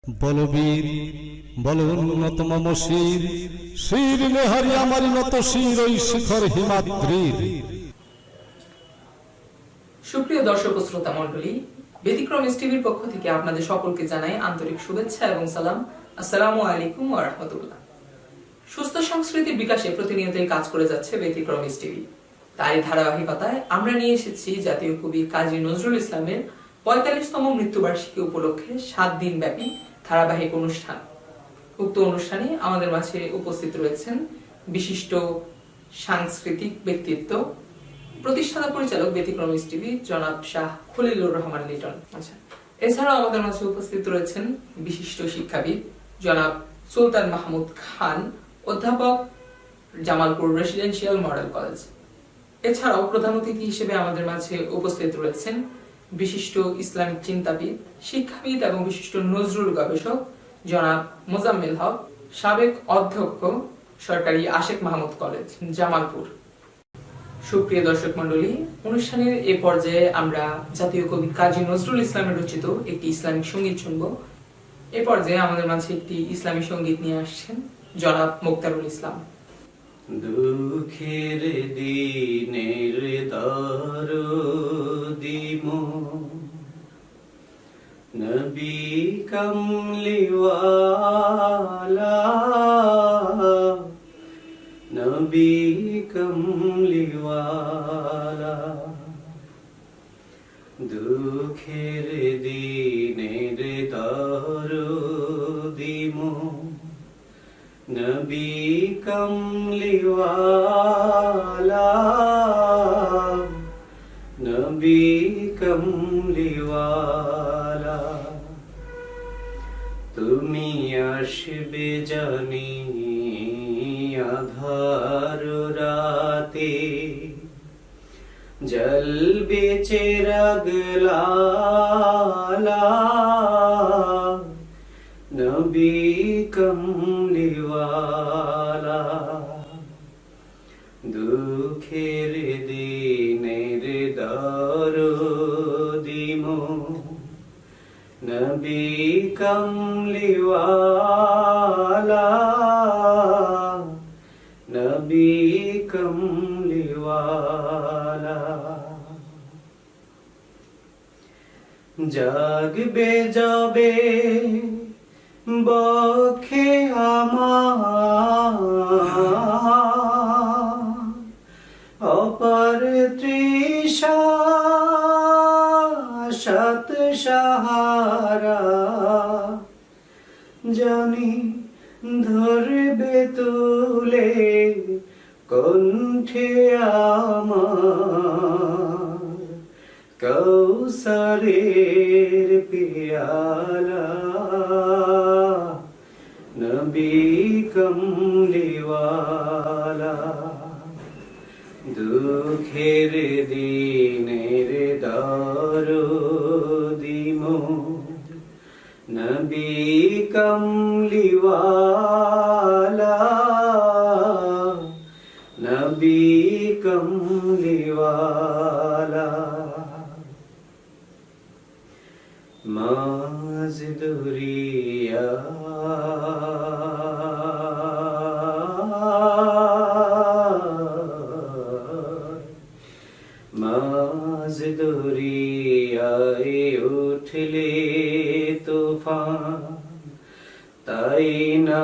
বলবীর বল উন্নত মম শির শির নেহারি আমারি নত শির ওই শিখর হিমাদ্রির। সুপ্রিয় দর্শক ও শ্রোতা মণ্ডলী, ব্যতিক্রম টিভির পক্ষ থেকে আপনাদের সকলকে জানাই আন্তরিক শুভেচ্ছা এবং সালাম। আসসালামু আলাইকুম ওয়া রাহমাতুল্লাহ। সুস্থ সংস্কৃতির বিকাশে প্রতিনিয়তই কাজ করে যাচ্ছে ব্যতিক্রম টিভি। তারই ধারাবাহিকতায় আমরা নিয়ে এসেছি জাতীয় কবি কাজী নজরুল ইসলামের ৪৫তম মৃত্যুবার্ষিকী উপলক্ষে ৭ দিন ব্যাপী ধারাবাহিক অনুষ্ঠান। উক্ত অনুষ্ঠানে আমাদের মাঝে উপস্থিত রয়েছেন বিশিষ্ট সাংস্কৃতিক ব্যক্তিত্ব, প্রতিষ্ঠাতা পরিচালক ব্যতিক্রম টিভি জনাব শাহ খলিলুর রহমান লিটন। আচ্ছা, এছাড়াও আমাদের মাঝে উপস্থিত রয়েছেন বিশিষ্ট শিক্ষাবিদ জনাব সুলতান মাহমুদ খান, অধ্যাপক, জামালপুর রেসিডেন্সিয়াল মডেল কলেজ। এছাড়াও প্রধান অতিথি হিসেবে আমাদের মাঝে উপস্থিত রয়েছেন বিশিষ্ট ইসলামিক চিন্তাবিদ, শিক্ষাবিদ এবং বিশিষ্ট নজরুল গবেষক জনাব মোজাম্মেল হক, সাবেক অধ্যক্ষ, সরকারি আশেক মাহমুদ কলেজ, জামালপুর। সুপ্রিয় দর্শক মণ্ডলী, অনুষ্ঠানের এ পর্যায়ে আমরা জাতীয় কবি কাজী নজরুল ইসলামের রচিত একটি ইসলামিক সঙ্গীত শুনব। এ পর্যায়ে আমাদের মাঝে একটি ইসলামী সঙ্গীত নিয়ে আসছেন জনাব মুক্তারুল ইসলাম। দুঃখের দিনের দরদিম নবী কমলিওয়ালা, নবী কমলিওয়ালা। দুঃখের দিনের দরদিম নবী কমলিওয়ালা, নবী কমলিওয়ালা। তুমি আসবে জানি আধার রাতে, জ্বলবে চিরাগ লালা, নবী কমলিওয়ালা। দুঃখের দিনের দরদিম নবী কমলিওয়ালা, নবী কমলিওয়ালা। জাগবে যাবে বক্ষে আমার অপার তৃষা, সাত সাহারা জানি ধরবে তুলে কণ্ঠে আমার কৌসরের পিয়ালা, নবী কমলিওয়ালা। দুঃখের দিনের দরদিম নবী কমলিওয়ালা, নবী কমলিওয়ালা। মাঝ দরিয়া মাঝ দরিয়ায় উঠলে তুফান, তাই না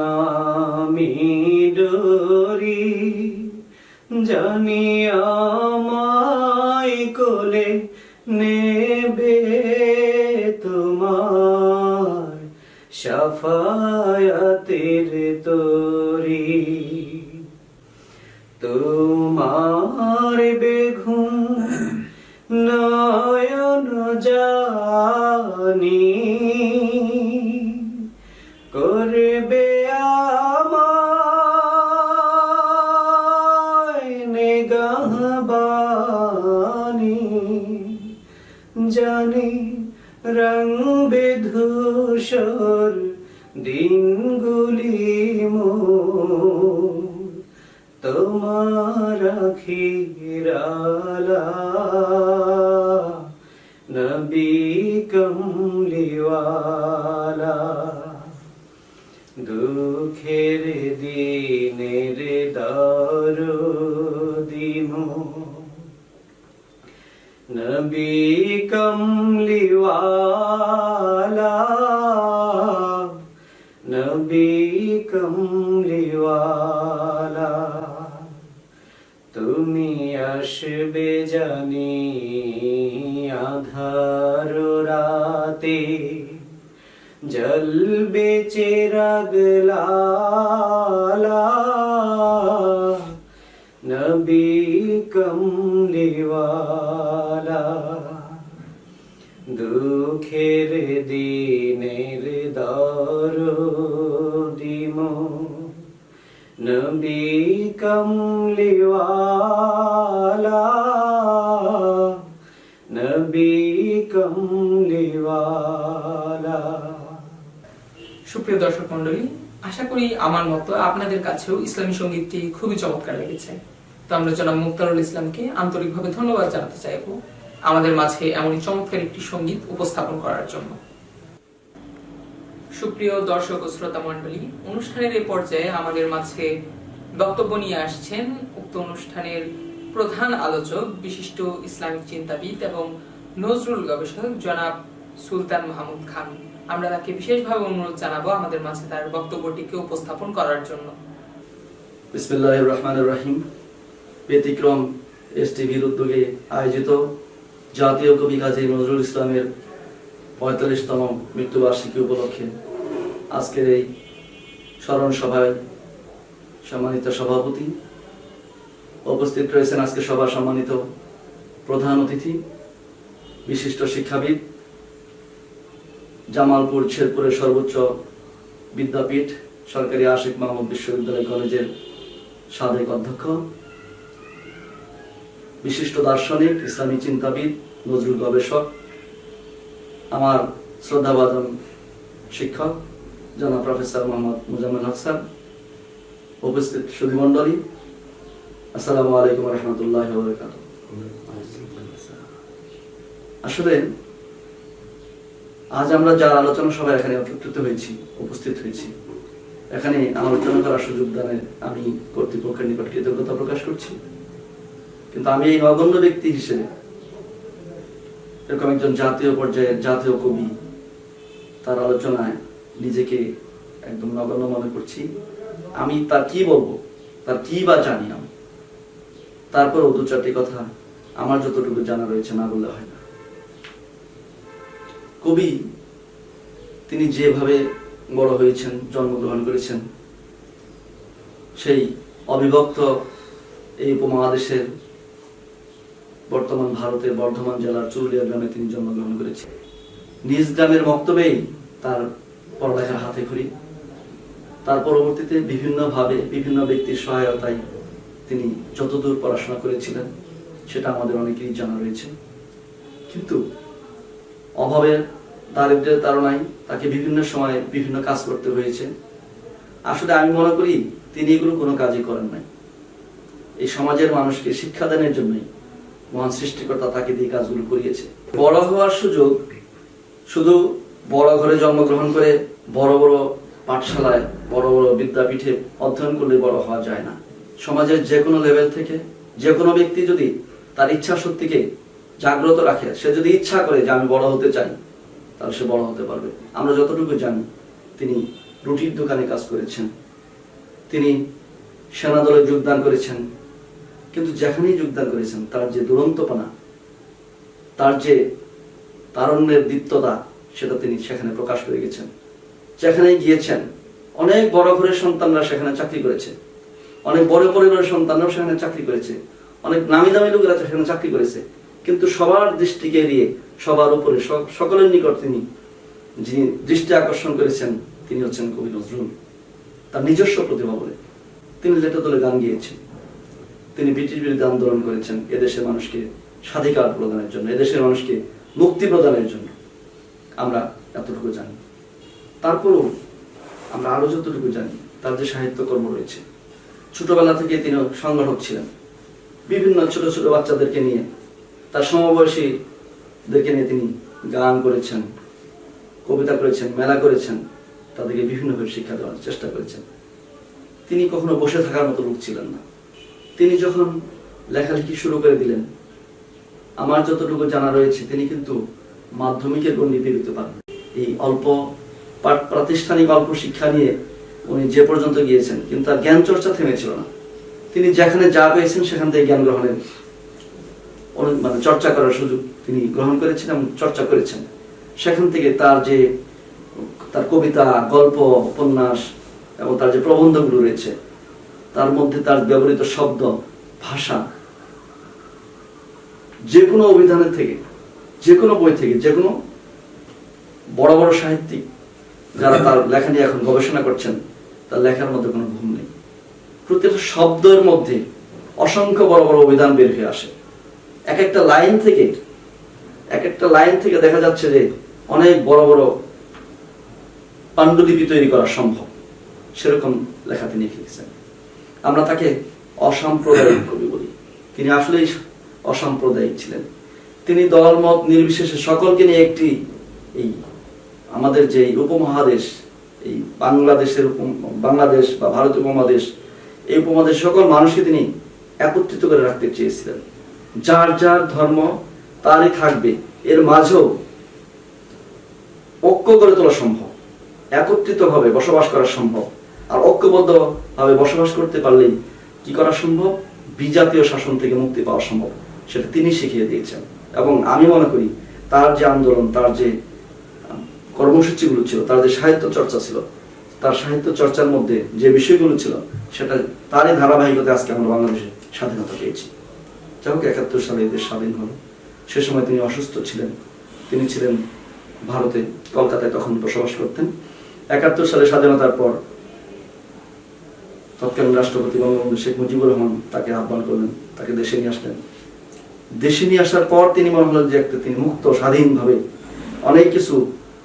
আমি ডরি জানি আমায় কোলে নেবে তোমার শাফায়াতের তরি। তোমার বেঘুম নয়ন জানি করবে আমায় নেগাহবানি, জানি রঙবে ধূসর দিনগুলি মোর তোমার আখির আলা নবী কমলিওয়ালা। দুঃখের দিনের দরদি নবী কমলিওয়ালা, নবী কমলিওয়ালা, তুমি আসবে জানি আধার রাতে, জলবে চিরাগ লালা, নবী কমলিওয়ালা। দুঃখের দিনের দরদি নবী কমলিওয়ালা, নবী কমলিওয়ালা। সুপ্রিয় দর্শক মন্ডলী, আশা করি আমার মতো আপনাদের কাছেও ইসলামী সঙ্গীতটি খুবই চমৎকার লেগেছে। তো আমরা জনাব মুক্তারুল ইসলামকে আন্তরিকভাবে ধন্যবাদ জানাতে চাইবো আমাদের মাঝে এমনই চমৎকার একটি সঙ্গীত উপস্থাপন করার জন্য। সুপ্রিয় দর্শক ও শ্রোতা মন্ডলী, অনুষ্ঠানের এই পর্যায়ে আমাদের মাঝে বক্তব্য নিয়ে আসছেন উক্ত অনুষ্ঠানের প্রধান আলোচক, বিশিষ্ট ইসলামিক চিন্তাবিদ এবং নজরুল গবেষক জনাব সুলতান মাহমুদ খান। আমরা তাকে বিশেষভাবে অনুরোধ জানাবো আমাদের মাঝে তার বক্তব্যটিকে উপস্থাপন করার জন্য। বিসমিল্লাহির রহমানির রহিম। ব্যতিক্রম এসটিভির উদ্যোগে আয়োজিত জাতীয় কবি কাজী নজরুল ইসলামের ৪৫তম মৃত্যুবার্ষিকী উপলক্ষে আজকের এই স্মরণ সভায় সম্মানিত সভাপতি উপস্থিত রয়েছেন, আজকে সভার সম্মানিত প্রধান অতিথি, বিশিষ্ট শিক্ষাবিদ, জামালপুর শেরপুরের সর্বোচ্চ বিদ্যাপীঠ সরকারি আশিক মাহমুদ বিশ্ববিদ্যালয় কলেজের সাবেক অধ্যক্ষ, বিশিষ্ট দার্শনিক, ইসলামী চিন্তাবিদ, নজরুল গবেষক, আমার শ্রদ্ধাভাজন শিক্ষক জনাব প্রফেসর মোহাম্মদ মুজাম্মেল হক স্যার, উপস্থিত সুধীমণ্ডলী, আসসালামু আলাইকুম ওয়া রাহমাতুল্লাহি ওয়া বারাকাতুহু। আসলে আজ আমরা যারা আলোচনা সভায় এখানে একত্রিত হয়েছি, উপস্থিত হয়েছি, এখানে আলোচনা করার সুযোগ দানে আমি কর্তৃপক্ষের নিকট কৃতজ্ঞতা প্রকাশ করছি। কিন্তু আমি এই নগণ্য ব্যক্তি হিসেবে এরকম একজন জাতীয় পর্যায়ের জাতীয় কবি, তার আলোচনায় নিজেকে একদম নগণ্য মনে করছি। আমি তার কি বলবো, তার কি বা জানি আমি, তারপরও দু চারটি কথা আমার যতটুকু জানা রয়েছে না বললে হয় না। কবি তিনি যেভাবে বড় হয়েছেন, জন্মগ্রহণ করেছেন, সেই অবিভক্ত এই উপমহাদেশের বর্তমান ভারতের বর্ধমান জেলার চুরুলিয়া গ্রামে তিনি জন্মগ্রহণ করেছেন। নিজ গ্রামের মক্তবেই তার পড়ালেখার হাতে খড়ি। তার পরবর্তীতে বিভিন্নভাবে বিভিন্ন ব্যক্তির সহায়তায় তিনি যতদূর পড়াশোনা করেছিলেন সেটা আমাদের অনেকেরই জানা রয়েছে। কিন্তু অভাবের, দারিদ্র্যের তাড়নায় তাকে বিভিন্ন সময় বিভিন্ন কাজ করতে হয়েছে। আসলে আমি মনে করি তিনি এগুলো কোনো কাজই করেন নাই। এই সমাজের মানুষকে শিক্ষাদানের জন্যই মহান সৃষ্টিকর্তা তাকে দিয়ে কাজগুলো করিয়েছে। বড় হওয়ার সুযোগ শুধু বড় ঘরে জন্মগ্রহণ করে বড় বড় পাঠশালায়, বড় বড় বিদ্যাপীঠে অধ্যয়ন করলে বড় হওয়া যায় না। সমাজের যে কোনো লেভেল থেকে যে কোনো ব্যক্তি যদি তার ইচ্ছা শক্তিকে জাগ্রত রাখে, সে যদি ইচ্ছা করে যে আমি বড় হতে চাই, তাহলে সে বড় হতে পারবে। আমরা যতটুকু জানি তিনি রুটির দোকানে কাজ করেছেন, তিনি সেনাদলে যোগদান করেছেন, কিন্তু যেখানেই যোগদান করেছেন তার যে দুরন্তপনা, তার যে তারুণ্যের দীপ্ততা, সেটা তিনি সেখানে প্রকাশ করে গেছেন। যেখানে গিয়েছেন অনেক বড় ঘরের সন্তানরা সেখানে চাকরি করেছে, অনেক বড় পরিবারের সন্তানরাও সেখানে চাকরি করেছে, অনেক নামি দামি লোকেরা সেখানে চাকরি করেছে, কিন্তু সবার দৃষ্টিকে এড়িয়ে সবার উপরে সকলের নিকট তিনি যিনি দৃষ্টি আকর্ষণ করেছেন তিনি হচ্ছেন কবি নজরুল। তার নিজস্ব প্রতিভা বলে তিনি লেটা দলে গান গিয়েছেন, তিনি ব্রিটিশ বিরোধী আন্দোলন করেছেন এদেশের মানুষকে স্বাধিকার প্রদানের জন্য, এদেশের মানুষকে মুক্তি প্রদানের জন্য। আমরা এতটুকু জানি। তারপরও আমরা আরো যতটুকু জানি তার যে সাহিত্যকর্ম রয়েছে, ছোটবেলা থেকে তিনি সংগঠক ছিলেন। বিভিন্ন ছোট ছোট বাচ্চাদেরকে নিয়ে, তার সমবয়সীদেরকে নিয়ে তিনি গান করেছেন, কবিতা করেছেন, মেলা করেছেন। তাদেরকে বিভিন্নভাবে শিক্ষা দেওয়ার চেষ্টা করেছেন। তিনি কখনো বসে থাকার মতো লোক ছিলেন না। তিনি যখন লেখালেখি শুরু করে দিলেন, আমার যতটুকু জানা রয়েছে তিনি কিন্তু মাধ্যমিকের গণ্ডিতে দিতে পারেন। এই অল্প প্রাতিষ্ঠানিক অল্প শিক্ষা নিয়ে উনি যে পর্যন্ত গিয়েছেন, কিন্তু তার জ্ঞান চর্চা থেমেছিল না। তিনি যেখানে যা পেয়েছেন সেখান থেকে জ্ঞান গ্রহণের মানে চর্চা করার সুযোগ তিনি গ্রহণ করেছেন এবং চর্চা করেছেন। সেখান থেকে তার কবিতা, গল্প, উপন্যাস এবং তার যে প্রবন্ধগুলো রয়েছে, তার মধ্যে তার ব্যবহৃত শব্দ, ভাষা, যে কোনো অভিধানের থেকে, যে কোনো বই থেকে, যে কোনো বড় বড় সাহিত্যিক যারা তার লেখা নিয়ে এখন গবেষণা করছেন, তার লেখার মধ্যে কোনো ভুল নেই। প্রত্যেকটা শব্দের মধ্যে অসংখ্য বড় বড় অভিধান বের হয়ে আসে। এক একটা লাইন থেকে দেখা যাচ্ছে যে অনেক বড় বড় পাণ্ডুলিপি তৈরি করা সম্ভব। সেরকম লেখা তিনি লিখেছেন। আমরা তাকে অসাম্প্রদায়িক কবি বলি। তিনি আসলেই অসাম্প্রদায়িক ছিলেন। তিনি দলমত নির্বিশেষে সকলকে নিয়ে একটি এই আমাদের যে উপমহাদেশ, এই বাংলাদেশ বা ভারতীয় উপমহাদেশ, এই উপমহাদেশ সকল মানুষকে তিনি একত্রিত করে রাখতে চেয়েছিলেন। যার যার ধর্ম তারই থাকবে, এর মাঝেও ঐক্য করে তোলা সম্ভব, একত্রিত ভাবে বসবাস করা সম্ভব। আর ঐক্যবদ্ধ ভাবে বসবাস করতে পারলেই কি করা সম্ভব? বিজাতীয় শাসন থেকে মুক্তি পাওয়া সম্ভব। সেটা তিনি শিখিয়ে দিয়েছেন। এবং আমি মনে করি তার যে আন্দোলন, তার যে কর্মসূচিগুলো ছিল, তার যে সাহিত্য চর্চা ছিল, তার সাহিত্য চর্চার মধ্যে যে বিষয়গুলো ছিল, সেটা তারই ধারাবাহিকতায় আজকে আমরা বাংলাদেশে স্বাধীনতা পেয়েছি। যাই হোক, 71 সালে দেশ স্বাধীন হলো। সে সময় তিনি অসুস্থ ছিলেন। তিনি ছিলেন ভারতে, কলকাতায় তখন বসবাস করতেন। 71 সালে স্বাধীনতার পর তৎকালীন রাষ্ট্রপতি বঙ্গবন্ধু শেখ মুজিবুর রহমান তাকে আহ্বান করলেন, তাকে দেশে নিয়ে আসলেন। দেশে নিয়ে আসার পর তিনি মনে হলেন যে তিনি মুক্ত স্বাধীনভাবে অনেক কিছু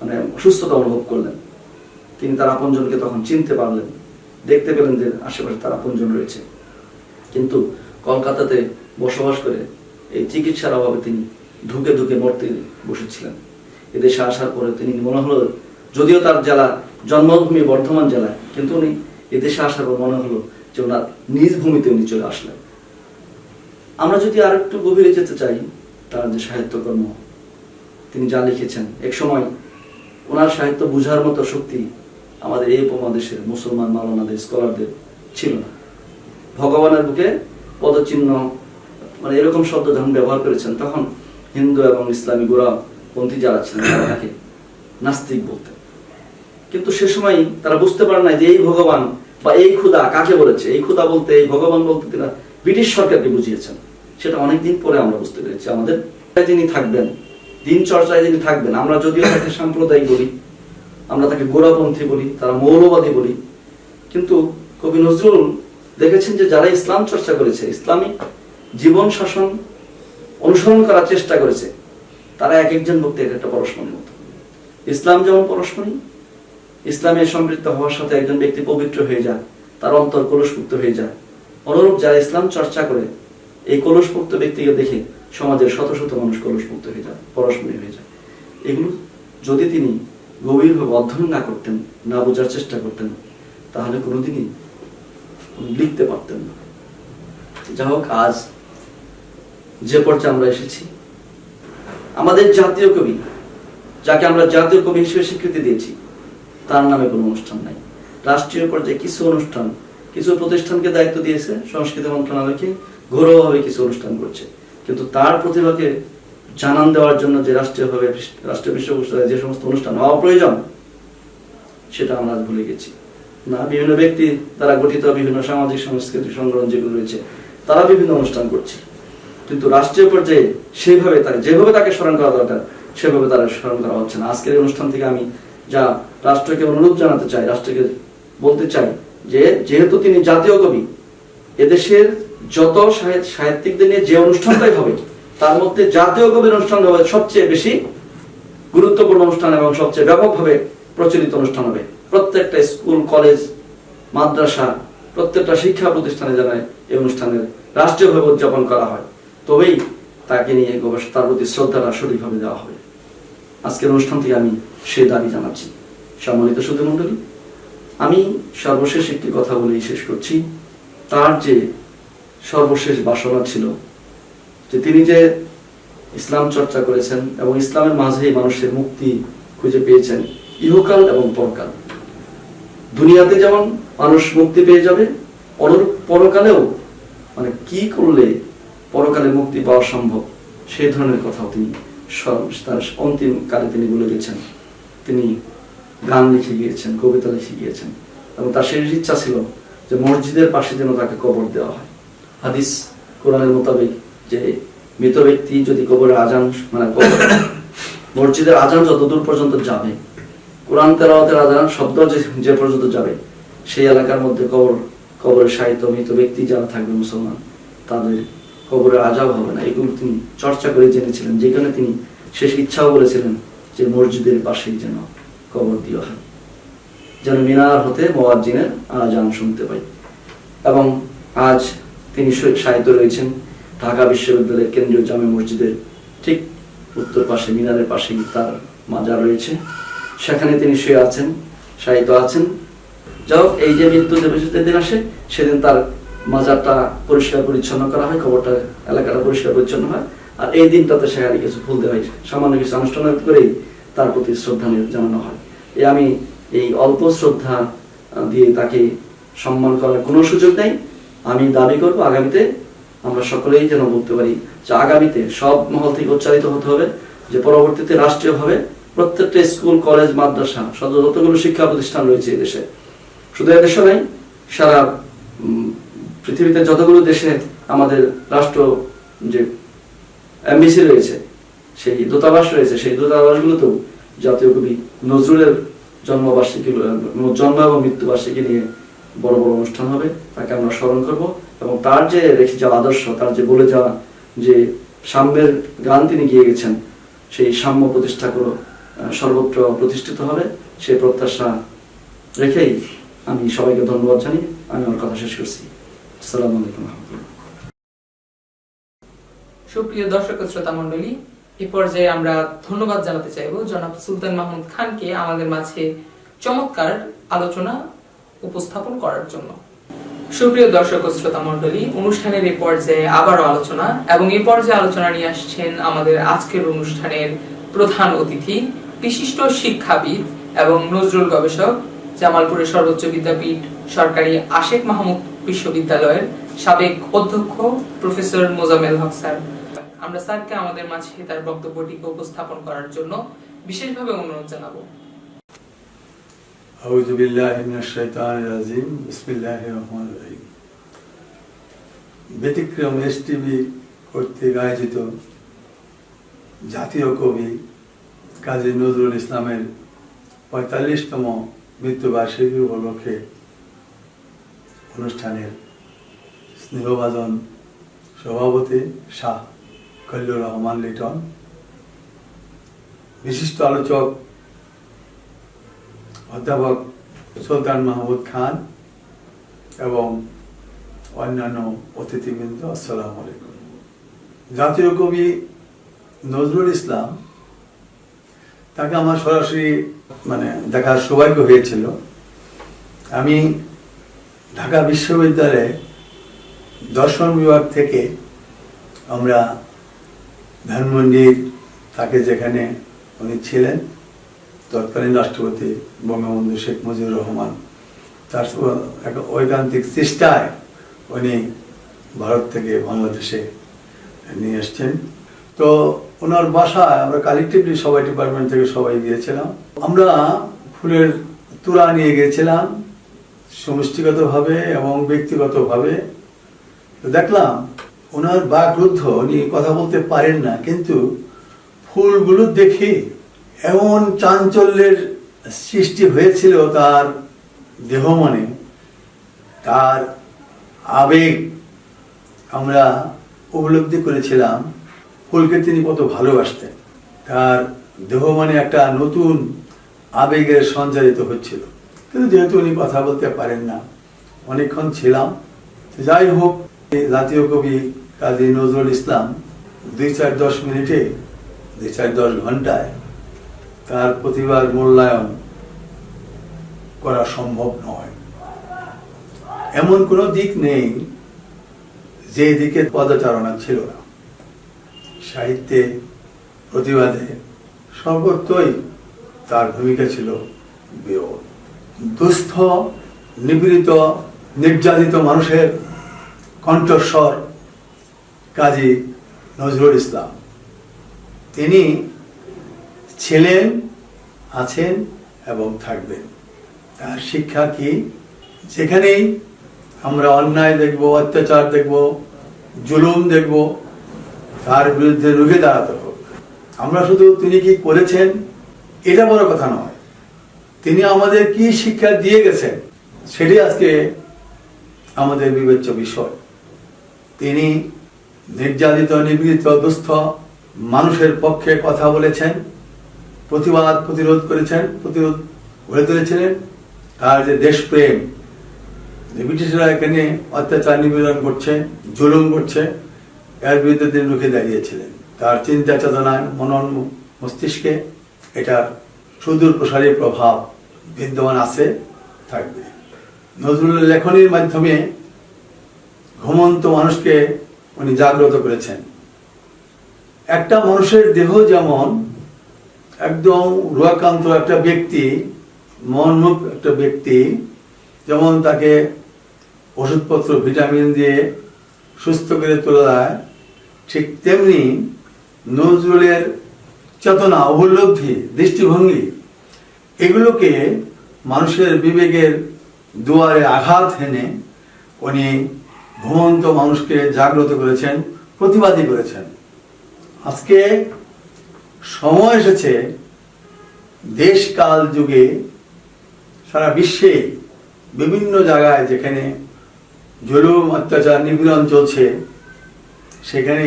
মানে অসুস্থতা অনুভব করলেন। তিনি তার আপনজনকে তখন চিনতে পারলেন, দেখতে পেলেন যে আশেপাশে তার আপনজন রয়েছে। কিন্তু কলকাতাতে বসবাস করে এই চিকিৎসার অভাবে তিনি ধুকে ধুকে মরতে বসেছিলেন। এদেশে আসার পরে তিনি মনে হলো, যদিও তার জেলা জন্মভূমি বর্ধমান জেলায়, কিন্তু উনি এদেশে আসার পর মনে হলো যে ওনার নিজ ভূমিতে উনি চলে আসলেন। আমরা যদি আর একটু গভীরে যেতে চাই, তার যে সাহিত্যকর্ম, তিনি যা লিখেছেন, এক সময় ওনার সাহিত্য বুঝার মতো শক্তি আমাদের এই উপমহাদেশের মুসলমান মাওলানাদের, স্কলারদের ছিল না। ভগবানের বুকে পদচিহ্ন, মানে এরকম শব্দ যখন ব্যবহার করেছেন, তখন হিন্দু এবং ইসলামী গোড়াপন্থী যারা ছিলেন তারা তাকে নাস্তিক বলতেন। কিন্তু সে সময় তারা বুঝতে পারে না যে এই ভগবান বা এই ক্ষুধা কাকে বলেছে। এই ক্ষুধা বলতে, এই ভগবান বলতে তিনি ব্রিটিশ সরকারকে বুঝিয়েছেন। সেটা অনেকদিন পরে আমরা বুঝতে পেরেছি। আমাদের যিনি থাকবেন, দিন চর্চায় যিনি থাকবেন, আমরা যদিও তাকে সাম্প্রদায়িক বলি, আমরা তাকে গোড়াপন্থী বলি, তারা মৌলবাদী বলি, কিন্তু কবি নজরুল দেখেছেন যে যারা ইসলাম চর্চা করেছে, ইসলামিক জীবন শাসন অনুসরণ করার চেষ্টা করেছে, তারা এক একজন ব্যক্তি এক একটা পরশমণির মতো। ইসলাম যেমন পরশমণি, ইসলামে সম্পৃক্ত হওয়ার সাথে একজন ব্যক্তি পবিত্র হয়ে যায়, তার অন্তর কলুষমুক্ত হয়ে যায়। অনুরূপ যারা ইসলাম চর্চা করে, এই কলুষমুক্ত ব্যক্তিকে দেখে সমাজের শত শত মানুষ কলুষমুক্ত হয়ে যায়, পরশমণি হয়ে যায়। এগুলো যদি তিনি গভীরভাবে অধ্যয়ন না করতেন, না বোঝার চেষ্টা করতেন, তাহলে কোনোদিনই লিখতে পারতেন না। যাই হোক, আজ যে পর্যায়ে আমরা এসেছি, আমাদের জাতীয় কবি, যাকে আমরা জাতীয় কবি হিসেবে স্বীকৃতি দিয়েছি, তার নামে কোনো অনুষ্ঠান নাই। রাষ্ট্রীয় পর্যায়ে কিছু অনুষ্ঠান, কিছু প্রতিষ্ঠানকে দায়িত্ব দিয়েছে সংস্কৃতি মন্ত্রণালয়কে, ঘরোয়াভাবে কিছু অনুষ্ঠান করছে, কিন্তু তার প্রতিভাকে জানান দেওয়ার জন্য যে রাষ্ট্রীয় বিশ্ববিদ্যালয়ে যে সমস্ত অনুষ্ঠান হওয়া প্রয়োজন, সেটা আমরা ভুলে গেছি। না, বিভিন্ন ব্যক্তি দ্বারা গঠিত বিভিন্ন সামাজিক সাংস্কৃতিক সংগঠন যেগুলো রয়েছে, তারা বিভিন্ন অনুষ্ঠান করছে, কিন্তু রাষ্ট্রীয় পর্যায়ে সেইভাবে যেভাবে তাকে স্মরণ করা দরকার, সেভাবে তারা স্মরণ করা হচ্ছে না। আজকের অনুষ্ঠান থেকে আমি যা রাষ্ট্রকে অনুরোধ জানাতে চাই, রাষ্ট্রকে বলতে চাই যে যেহেতু তিনি জাতীয় কবি, এদেশের যত সাহিত্যিকদের নিয়ে যে অনুষ্ঠানটাই হবে, তার মধ্যে জাতীয় কবির অনুষ্ঠান হবে সবচেয়ে বেশি গুরুত্বপূর্ণ অনুষ্ঠান এবং সবচেয়ে ব্যাপকভাবে প্রচলিত অনুষ্ঠান হবে। প্রত্যেকটা স্কুল, কলেজ, মাদ্রাসা, প্রত্যেকটা শিক্ষা প্রতিষ্ঠানে যেন এই অনুষ্ঠানের রাষ্ট্রীয়ভাবে উদযাপন করা হয়, তবেই তাকে নিয়ে তার প্রতি শ্রদ্ধাটা সঠিকভাবে দেওয়া হবে। আজকের অনুষ্ঠান থেকে আমি সেই দাবি জানাচ্ছি। সম্মানিত সুধী মণ্ডলী, আমি সর্বশেষ একটি কথা বলেই শেষ করছি। তার যে সর্বশেষ বাসনা ছিল যে তিনি যে ইসলাম চর্চা করেছেন এবং ইসলামের মাঝেই মানুষের মুক্তি খুঁজে পেয়েছেন ইহকাল এবং পরকাল। দুনিয়াতে যেমন মানুষ মুক্তি পেয়ে যাবে, পরকালেও মানে কি করলে পরকালে মুক্তি পাওয়া সম্ভব সেই ধরনের কথাও তিনি তার অন্তিম কালে তিনি বলে গেছেন। তিনি গান লিখে গিয়েছেন, কবিতা লিখে গিয়েছেন এবং তার শেষ ইচ্ছা ছিল যে মসজিদের পাশে যেন তাকে কবর দেওয়া হয়। হাদিস কোরআনের মোতাবেক যে মৃত ব্যক্তি যদি কবরের আজান মানে মসজিদের আজান যতদূর পর্যন্ত যাবে, কোরআন তেলাওয়াতের আজান শব্দ যে পর্যন্ত যাবে, সেই এলাকার মধ্যে কবরের সাহিত্য মৃত ব্যক্তি যারা থাকবে মুসলমান, তাদের কবরের আজাব হবে না। এগুলো তিনি চর্চা করে জেনেছিলেন, যেখানে তিনি শেষ ইচ্ছাও বলেছিলেন যে মসজিদের পাশেই যেন কবর দেওয়া হয়, যেন মিনার হতে মুয়াজ্জিনের আজান শুনতে পাই। এবং আজ তিনি সাহিত্য রয়েছেন ঢাকা বিশ্ববিদ্যালয়ের কেন্দ্রীয় জামে মসজিদের ঠিক উত্তর পাশে মিনারের পাশেই তার মাজার রয়েছে, সেখানে তিনি শুয়ে আছেন, সাহিত্য আছেন। যাও এই যে মৃত্যু দিন আসে, সেদিন তার মাজারটা পরিষ্কার পরিচ্ছন্ন করা হয়, কবরটা এলাকাটা পরিষ্কার পরিচ্ছন্ন হয়, আর এই দিনটাতে সেখানে কিছু ফুল দেওয়া হয়, সামান্য কিছু অনুষ্ঠান করেই তার প্রতি শ্রদ্ধা জানানো হয়। আমি এই অল্প শ্রদ্ধা দিয়ে তাকে সম্মান করার কোনো সুযোগ নেই। আমি দাবি করব আগামীতে আমরা সকলেই যেন বলতে পারি যে আগামীতে সব মহল থেকে উচ্চারিত হতে হবে যে পরবর্তীতে রাষ্ট্রীয়ভাবে প্রত্যেকটা স্কুল, কলেজ, মাদ্রাসা, যতগুলো শিক্ষা প্রতিষ্ঠান রয়েছে এই দেশে, শুধু এদেশে নাই, সারা পৃথিবীতে যতগুলো দেশে আমাদের রাষ্ট্র যে এমবিসি রয়েছে, সেই দূতাবাস রয়েছে, সেই দূতাবাসগুলোতেও জাতীয় কবি নজরুলের জন্ম এবং মৃত্যুবার্ষিকী নিয়ে বড় বড় অনুষ্ঠান হবে। তাকে আমরা স্মরণ করব এবং তার যে রেখে যাওয়া আদর্শ, তার যে বলে যাওয়া যে সাম্যের গান তিনি গিয়ে গেছেন, সেই সাম্য প্রতিষ্ঠা করো সর্বত্র প্রতিষ্ঠিত হবে, সেই প্রত্যাশা রেখেই আমি সবাইকে ধন্যবাদ জানিয়ে আমি আমার কথা শেষ করছি। আসসালামু আলাইকুম। সুপ্রিয় দর্শক শ্রোতা মণ্ডলী, এই পর্যায়ে আমরা ধন্যবাদ জানাতে চাইব জনাব সুলতান মাহমুদ খানকে আমাদের মাঝে চমৎকার আলোচনা উপস্থাপন করার জন্য। সুপ্রিয় দর্শক শ্রোতা মণ্ডলী, অনুষ্ঠানের এই পর্যায়ে আবারও আলোচনা এবং এই পর্যায়ে আলোচনা নিয়ে আসছেন আমাদের আজকের অনুষ্ঠানের প্রধান অতিথি, বিশিষ্ট শিক্ষাবিদ এবং নজরুল গবেষক, জামালপুরের সর্বোচ্চ বিদ্যাপীঠ সরকারি আশেক মাহমুদ বিশ্ববিদ্যালয়ের সাবেক অধ্যক্ষ প্রফেসর মোজাম্মেল হক স্যার। আমরা স্যারকে আমাদের মাঝে তার বক্তব্যটিকে উপস্থাপন করার জন্য বিশেষভাবে অনুরোধ জানাবো। আউযু বিল্লাহি মিনাশ শাইতানির রাজিম, বিসমিল্লাহির রহমানির রহিম। ব্যতিক্রম এসটিভি কর্তৃক আয়োজিত জাতীয় কবি কাজী নজরুল ইসলামের ৪৫তম মৃত্যুবার্ষিকী উপলক্ষে অনুষ্ঠানের স্নেহভাজন সভাপতি শাহ খলিলুর রহমান লিটন, বিশিষ্ট আলোচক অধ্যাপক সুলতান মাহমুদ খান এবং অন্যান্য অতিথিবৃন্দ, আসসালামু আলাইকুম। জাতীয় কবি নজরুল ইসলাম, তাকে আমার সরাসরি দেখার সৌভাগ্য হয়েছিল। আমি ঢাকা বিশ্ববিদ্যালয়ে দর্শন বিভাগ থেকে আমরা ধানমন্ডির তাকে যেখানে উনি ছিলেন তৎকালীন রাষ্ট্রপতি বঙ্গবন্ধু শেখ মুজিবুর রহমান, তার এক ঐকান্তিক চেষ্টায় উনি ভারত থেকে বাংলাদেশে নিয়ে এসছেন। তো ওনার বাসায় আমরা কালেকটিভলি সবাই ডিপার্টমেন্ট থেকে সবাই গিয়েছিলাম। আমরা ফুলের তোড়া নিয়ে গিয়েছিলাম সমষ্টিগতভাবে এবং ব্যক্তিগতভাবে। দেখলাম ওনার বাকরুদ্ধ, উনি কথা বলতে পারেন না, কিন্তু ফুলগুলো দেখে এমন চাঞ্চল্যের সৃষ্টি হয়েছিল তার দেহ মনে, তার আবেগ আমরা উপলব্ধি করেছিলাম। ফুলকে তিনি কত ভালোবাসতেন, তার দেহ মনে একটা নতুন আবেগের সঞ্চারিত হচ্ছিল। কিন্তু যেহেতু উনি কথা বলতে পারেন না, অনেকক্ষণ ছিলাম। যাই হোক, জাতীয় কবি কাজী নজরুল ইসলাম ২-৪-১০ মিনিটে ২-৪-১০ ঘন্টায় তার প্রতিভার মূল্যায়ন করা সম্ভব নয়। এমন কোনো দিক নেই যে দিকে পদচারণা ছিল না। সাহিত্যে, প্রতিবাদে সর্বত্রই তার ভূমিকা ছিল বিরল। দুস্থ, নিপীড়িত, নির্যাতিত মানুষের কণ্ঠস্বর কাজী নজরুল ইসলাম। তিনি ছিলেন, আছেন এবং থাকবেন। তার শিক্ষা কি? যেখানেই আমরা অন্যায় দেখব, অত্যাচার দেখব, জুলুম দেখব, তার বিরুদ্ধে রুখে দাঁড়াতে হবে। আমরা শুধু তিনি কি করেছেন এটা বড় কথা নয়, তিনি আমাদের কি শিক্ষা দিয়ে গেছেন সেটি আজকে আমাদের বিবেচ্য বিষয়। তিনি নির্যাতিত, নিপীড়িত, দুস্থ মানুষের পক্ষে কথা বলেছেন, প্রতিবাদ, প্রতিরোধ করেছেন, প্রতিরোধ গড়ে তুলেছিলেন। তার যে দেশপ্রেম, যে ব্রিটিশরা এখানে অত্যাচার, নিপীড়ন করছে, জুলুম করছে, এর বিরুদ্ধে তিনি রুখে দাঁড়িয়েছিলেন। তার চিন্তা চেতনায়, মনন মস্তিষ্কে এটার সুদূর প্রসারী প্রভাব বিদ্যমান আছে, থাকবে। নজরুলের লেখনীর মাধ্যমে ঘুমন্ত মানুষকে উনি জাগ্রত করেছেন। একটা মানুষের দেহ যেমন একদম রোগাক্রান্ত একটা ব্যক্তি, মনমুখ একটা ব্যক্তি, যেমন তাকে ওষুধপত্র, ভিটামিন দিয়ে সুস্থ করে তোলা যায়, ঠিক তেমনি নজরুলের চেতনা, উপলব্ধি, দৃষ্টিভঙ্গি এগুলোকে মানুষের বিবেকের দুয়ারে আঘাত হেনে উনি ঘুমন্ত মানুষকে জাগ্রত করেছেন, প্রতিবাদী করেছেন। আজকে সময় এসেছে দেশ কাল যুগে সারা বিশ্বে বিভিন্ন জায়গায় যেখানে জুলুম, অত্যাচার, নিপীড়ন চলছে সেখানে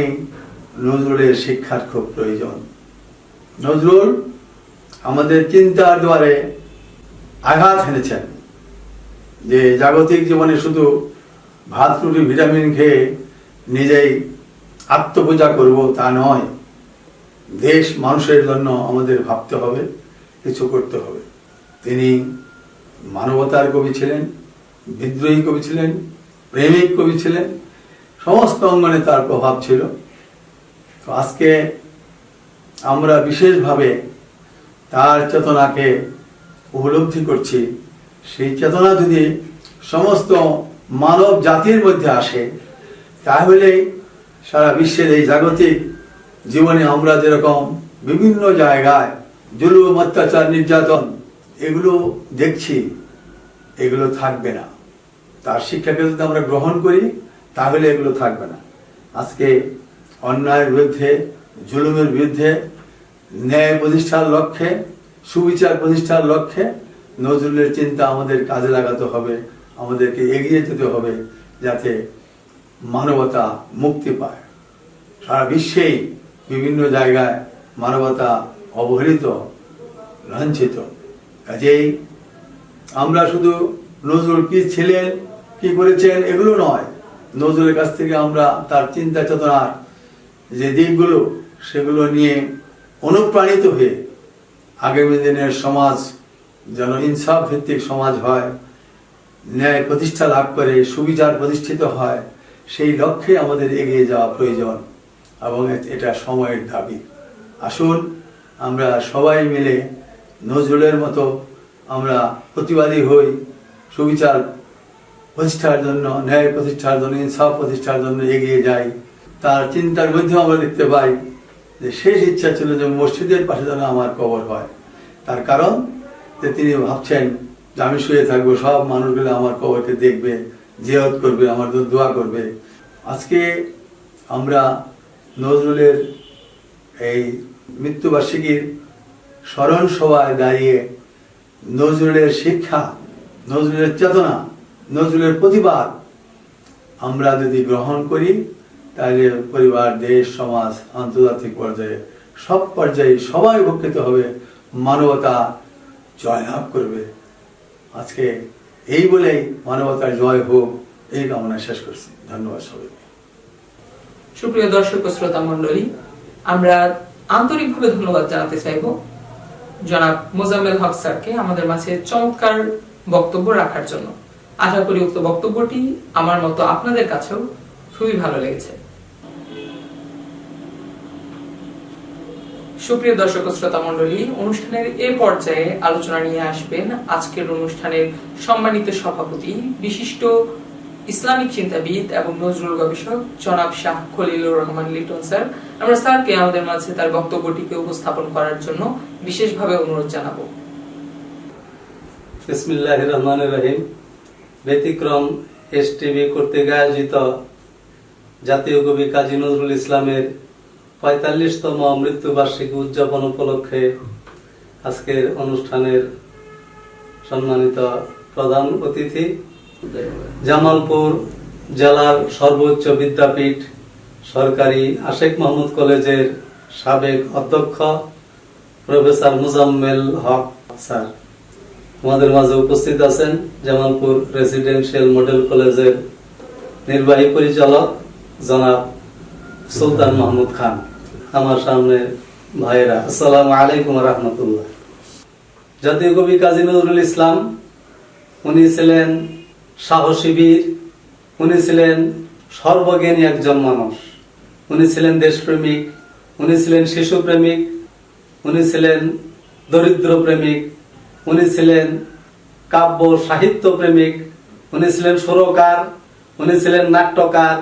নজরুলের শিক্ষার খুব প্রয়োজন। নজরুল আমাদের চিন্তার দ্বারে আঘাত হেনেছেন যে জাগতিক জীবনে শুধু ভাত, রুটি, ভিটামিন খেয়ে নিজেই আত্মপূজা করব তা নয়। দেশ, মানুষের জন্য আমাদের ভাবতে হবে, কিছু করতে হবে। তিনি মানবতার কবি ছিলেন, বিদ্রোহী কবি ছিলেন, প্রেমিক কবি ছিলেন, সমস্ত অঙ্গনে তার প্রভাব ছিল। তো আজকে আমরা বিশেষভাবে তার চেতনাকে উপলব্ধি করছি। সেই চেতনা যদি সমস্ত মানব জাতির মধ্যে আসে তাহলে সারা বিশ্বের এই জাগতিক জীবনে আমরা যেরকম বিভিন্ন জায়গায় জুলুম, অত্যাচার, নির্যাতন এগুলো দেখছি, এগুলো থাকবে না। তার শিক্ষাকে যদি আমরা গ্রহণ করি তাহলে এগুলো থাকবে না। আজকে অন্যায়ের বিরুদ্ধে, জুলুমের বিরুদ্ধে ন্যায় প্রতিষ্ঠার লক্ষ্যে, সুবিচার প্রতিষ্ঠার লক্ষ্যে নজরুলের চিন্তা আমাদের কাজে লাগাতে হবে, আমাদেরকে এগিয়ে যেতে হবে যাতে মানবতা মুক্তি পায়। সারা বিশ্বেই বিভিন্ন জায়গায় মানবতা অবহেলিত, লাঞ্ছিত। কাজেই আমরা শুধু নজরুল কি ছিলেন, কি করেছেন এগুলো নয়, নজরুলের কাছ থেকে আমরা তার চিন্তা চেতনার যে দিকগুলো সেগুলো নিয়ে অনুপ্রাণিত হয়ে আগামী দিনের সমাজ যেন ইনসাফ ভিত্তিক সমাজ হয়, ন্যায় প্রতিষ্ঠা লাভ করে, সুবিচার প্রতিষ্ঠিত হয়, সেই লক্ষ্যে আমাদের এগিয়ে যাওয়া প্রয়োজন এবং এটা সময়ের দাবি। আসুন আমরা সবাই মিলে নজরুলের মতো আমরা প্রতিবাদী হই, সুবিচার প্রতিষ্ঠার জন্য, ন্যায় প্রতিষ্ঠার জন্য, ইনসাফ প্রতিষ্ঠার জন্য এগিয়ে যাই। তার চিন্তার মধ্যে আমরা দেখতে পাই যে শেষ ইচ্ছা ছিল যে মসজিদের পাশে যেন আমার কবর হয়। তার কারণ যে তিনি ভাবছেন যে আমি শুয়ে থাকবো, সব মানুষগুলো আমার কবরকে দেখবে, জিয়ারত করবে, আমার জন্য দোয়া করবে। আজকে আমরা নজরুলের এই মৃত্যুবার্ষিকীর স্মরণ সভায় দাঁড়িয়ে নজরুলের শিক্ষা, নজরুলের চেতনা, নজরুলের প্রতিবাদ আমরা যদি গ্রহণ করি তাহলে পরিবার, দেশ, সমাজ, আন্তর্জাতিক পর্যায়ে সব পর্যায়ে সবাই উপকৃত হবে, মানবতা জয়লাভ করবে। আজকে এই বলেই মানবতার জয় হোক এই কামনা শেষ করছি। ধন্যবাদ সবাইকে। সুপ্রিয় দর্শক ও শ্রোতা মণ্ডলী, আমরা আন্তরিকভাবে ধন্যবাদ জানাতে চাইব জনাব মোজাম্মেল হক স্যারকে আমাদের মাঝে চমৎকার বক্তব্য রাখার জন্য। আশা করি উক্ত বক্তব্যটি আমার মতো আপনাদের কাছেও খুবই ভালো লেগেছে। সুপ্রিয় দর্শক ও শ্রোতা মণ্ডলী, অনুষ্ঠানের এই পর্যায়ে আলোচনা নিয়ে আসবেন আজকের অনুষ্ঠানের সম্মানিত সভাপতি, বিশিষ্ট ইসলামিক চিন্তাবিদ এবং নজরুল গবেষক জনাব শাহ খলিলুর রহমান লিটন স্যার। আমরা স্যারকে আমাদের মাঝে তার বক্তব্যটিকে উপস্থাপন করার জন্য বিশেষভাবে অনুরোধ জানাবো। বিসমিল্লাহির রহমানির রহিম। ব্যতিক্রম এসটিভি কর্তৃক আয়োজিত জাতীয় কবি কাজী নজরুল ইসলামের ৪৫তম মৃত্যুবার্ষিকী উদযাপন উপলক্ষে আজকের অনুষ্ঠানের সম্মানিত প্রধান অতিথি, জামালপুর জেলার সর্বোচ্চ বিদ্যাপীঠ সরকারি আশেক মাহমুদ কলেজের সাবেক অধ্যক্ষ প্রফেসর মুজাম্মেল হক স্যার, আমাদের মাঝে উপস্থিত আছেন জামালপুর রেসিডেন্সিয়াল মডেল কলেজের নির্বাহী পরিচালক জনাব সুলতান মাহমুদ খান, আমার সামনে ভাইয়েরা, আসসালামু আলাইকুম রহমতুল্লাহ। জাতীয় কবি কাজী নজরুল ইসলাম, উনি ছিলেন সাহসী বীর, উনি ছিলেন সর্বজ্ঞানী একজন মানুষ, উনি ছিলেন দেশপ্রেমিক, উনি ছিলেন শিশু প্রেমিক, উনি ছিলেন দরিদ্র প্রেমিক, উনি ছিলেন কাব্য সাহিত্য প্রেমিক, উনি ছিলেন সুরকার, উনি ছিলেন নাট্যকার,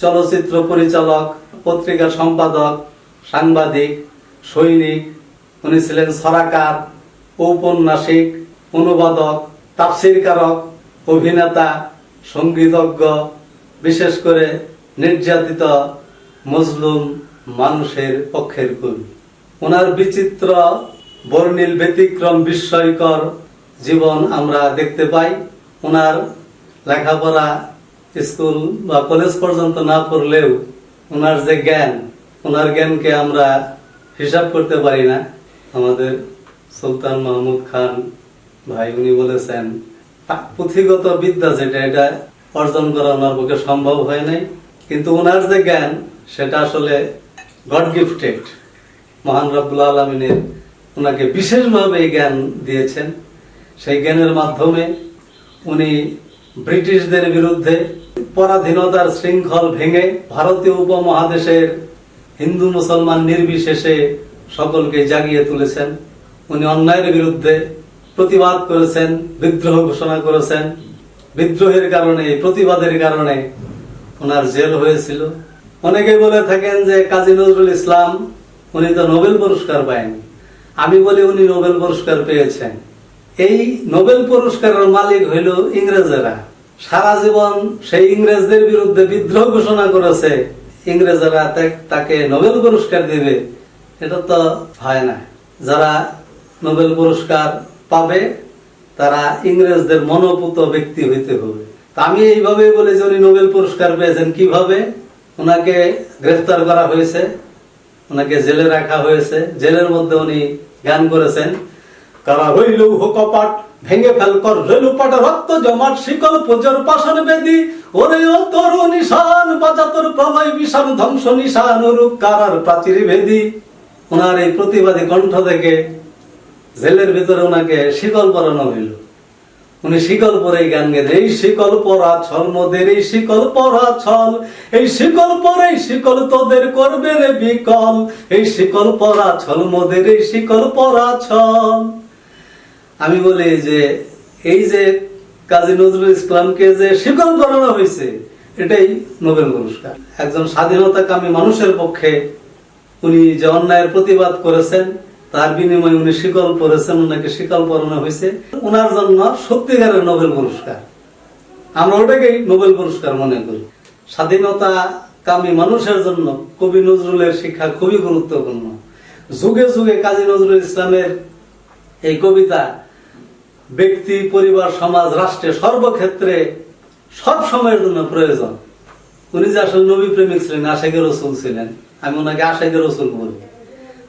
চলচ্চিত্র পরিচালক, পত্রিকা সম্পাদক, সাংবাদিক, সৈনিক, উনি ছিলেন ছড়াকার, ঔপন্যাসিক, অনুবাদক, তাফসীরকারক, অভিনেতা, সঙ্গীতজ্ঞ, বিশেষ করে নির্যাতিত মজলুম মানুষের পক্ষের কবি। ওনার বিচিত্র বর্ণিল ব্যতিক্রম বিস্ময়কর জীবন আমরা দেখতে পাই। ওনার লেখাপড়া স্কুল বা কলেজ পর্যন্ত না পড়লেও ওনার যে জ্ঞান, ওনার জ্ঞানকে আমরা হিসাব করতে পারি না। আমাদের সুলতান মাহমুদ খান ভাই উনি বলেছেন পুঁথিগত বিদ্যা যেটা, এটা অর্জন করা ওনার পক্ষে সম্ভব হয় নাই, কিন্তু ওনার যে জ্ঞান সেটা আসলে গড গিফটেড। মহান রব্বুল আলামিনের ওনাকে বিশেষভাবে এই জ্ঞান দিয়েছেন। সেই জ্ঞানের মাধ্যমে উনি ব্রিটিশদের বিরুদ্ধে পরাধীনতার শৃঙ্খল ভেঙে ভারতীয় উপমহাদেশের হিন্দু মুসলমান নির্বিশেষে সকলকে জাগিয়ে তুলেছেন। উনি অন্যায়ের বিরুদ্ধে প্রতিবাদ করেছেন, বিদ্রোহ ঘোষণা করেছেন। বিদ্রোহের কারণে, প্রতিবাদের কারণে ওনার জেল হয়েছিল। অনেকেই বলে থাকেন যে কাজী নজরুল ইসলাম উনি তো নোবেল পুরস্কার পায়নি। আমি বলি উনি নোবেল পুরস্কার পেয়েছেন। এই নোবেল পুরস্কারের মালিক হইল ইংরেজেরা। সারা জীবন সেই ইংরেজদের বিরুদ্ধে বিদ্রোহ ঘোষণা করেছে, ইংরেজেরা তাকে নোবেল পুরস্কার দেবে, এটা তো হয় না। যারা নোবেল পুরস্কার পাবে তারা ইংরেজদের মনোপুত ব্যক্তি হইতে হবে। আমি এইভাবে বলি যে উনি নোবেল পুরস্কার পেয়েছেন কিভাবে? ওনাকে গ্রেফতার করা হয়েছে, ওনাকে জেলে রাখা হয়েছে। জেলের মধ্যে উনি গান করেছেন, কারা হইল কপাট ভেঙে ফেল কর রেলুপাট রক্ত জমাট শিকল পূজর পাষাণ বেদি ওরে ও তোর নিশান বাজা তোর প্রলয় বিষাণ ধ্বংস নিশান রূপ কারার প্রাচীর ভেদি। ওনার এই প্রতিবাদী কণ্ঠ থেকে জেলের ভিতরে ওনাকে শিকল পরানো হইল। উনি শিকল পরে গান গেছে, এই শিকল পরা ছল মোদের, এই শিকল পরা ছল, এই শিকল পরে শিকল তোদের করবে রে বিকল, এই শিকল পরা ছল মোদের, এই শিকল পরা ছল। আমি বলি যে এই যে কাজী নজরুল ইসলামকে যে শিকল পরানো হয়েছে এটাই নোবেল পুরস্কার। একজন স্বাধীনতাকামী মানুষের পক্ষে উনি যে অন্যায়ের প্রতিবাদ করেছেন তার বিনিময়ে উনি শিকল পরেছেন, ওনাকে শিকল পরানো হয়েছে। ওনার জন্য সত্যিকারের নোবেল পুরস্কার, আমরা ওটাকেই নোবেল পুরস্কার মনে করি। স্বাধীনতা কামী মানুষের জন্য কবি নজরুলের শিক্ষা খুবই গুরুত্বপূর্ণ। যুগে যুগে কাজী নজরুল ইসলামের এই কবিতা ব্যক্তি, পরিবার, সমাজ, রাষ্ট্রে সর্বক্ষেত্রে সব সময়ের জন্য প্রয়োজন। উনি যে আসলে নবী প্রেমিক ছিলেন, আশেকে রসুল ছিলেন, আমি ওনাকে আশেকে রসুল বলি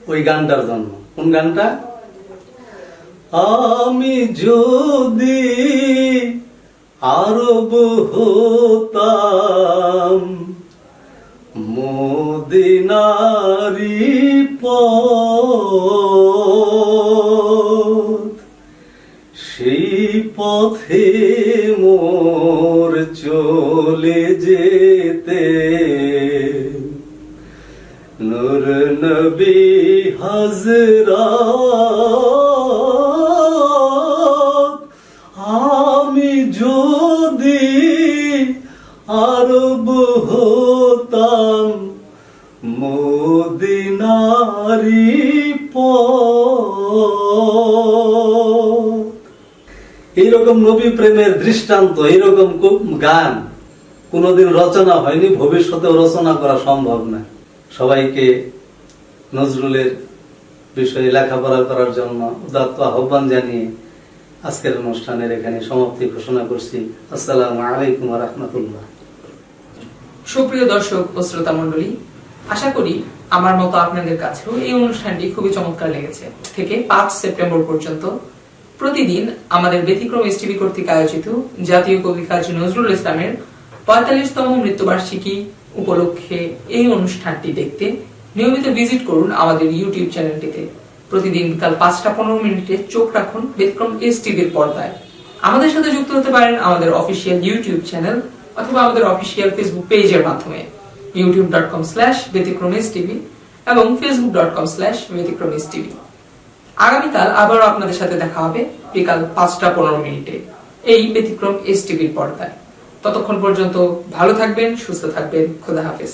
ওই গানটার জন্য। কোন গানটা? আমি যদি আরব হতাম মদিনারি পথ, সেই পথ পথে মোর চলে যেতে নূর নবী হযরত আমি যদি আরব হতাম মদিনারি পথ। এইরকম নবী প্রেমের দৃষ্টান্ত, এইরকম গান কোনোদিন রচনা হয়নি, ভবিষ্যতেও রচনা করা সম্ভব না। সবাইকে নজরুলের বিষয়ে লেখাপড়া করার জন্য উদাত্ত আহ্বান জানিয়ে আজকের অনুষ্ঠানের এখানে সমাপ্তি ঘোষণা করছি। আসসালামু আলাইকুম ওয়া রাহমাতুল্লাহ। সুপ্রিয় দর্শক ও শ্রোতা মণ্ডলী, আশা করি আমার মতো আপনাদের কাছেও এই অনুষ্ঠানটি খুবই চমৎকার লেগেছে। থেকে 5 সেপ্টেম্বর পর্যন্ত প্রতিদিন আমাদের ব্যতিক্রম এসটিভি কর্তৃক আয়োজিত জাতীয় কবি কাজী নজরুল ইসলামের 45তম মৃত্যুবার্ষিকী উপলক্ষে এই অনুষ্ঠানটি দেখতে নিয়মিত ভিজিট করুন আমাদের ইউটিউব চ্যানেলটিতে। প্রতিদিন বিকাল 5:15 চোখ রাখুন ব্যতিক্রম এসটিভির পর্দায়। আমাদের সাথে যুক্ত হতে পারেন আমাদের অফিসিয়াল ইউটিউব চ্যানেল অথবা আমাদের অফিসিয়াল ফেসবুক পেজের মাধ্যমে youtube.com/ব্যতিক্রম_stv এবং facebook.com/ব্যতিক্রম_stv। আগামীকাল আবারও আপনাদের সাথে দেখা হবে বিকাল 5:15 এই ব্যতিক্রম এসটিভির পর্দায়। ততক্ষণ পর্যন্ত ভালো থাকবেন, সুস্থ থাকবেন। খোদা হাফেজ।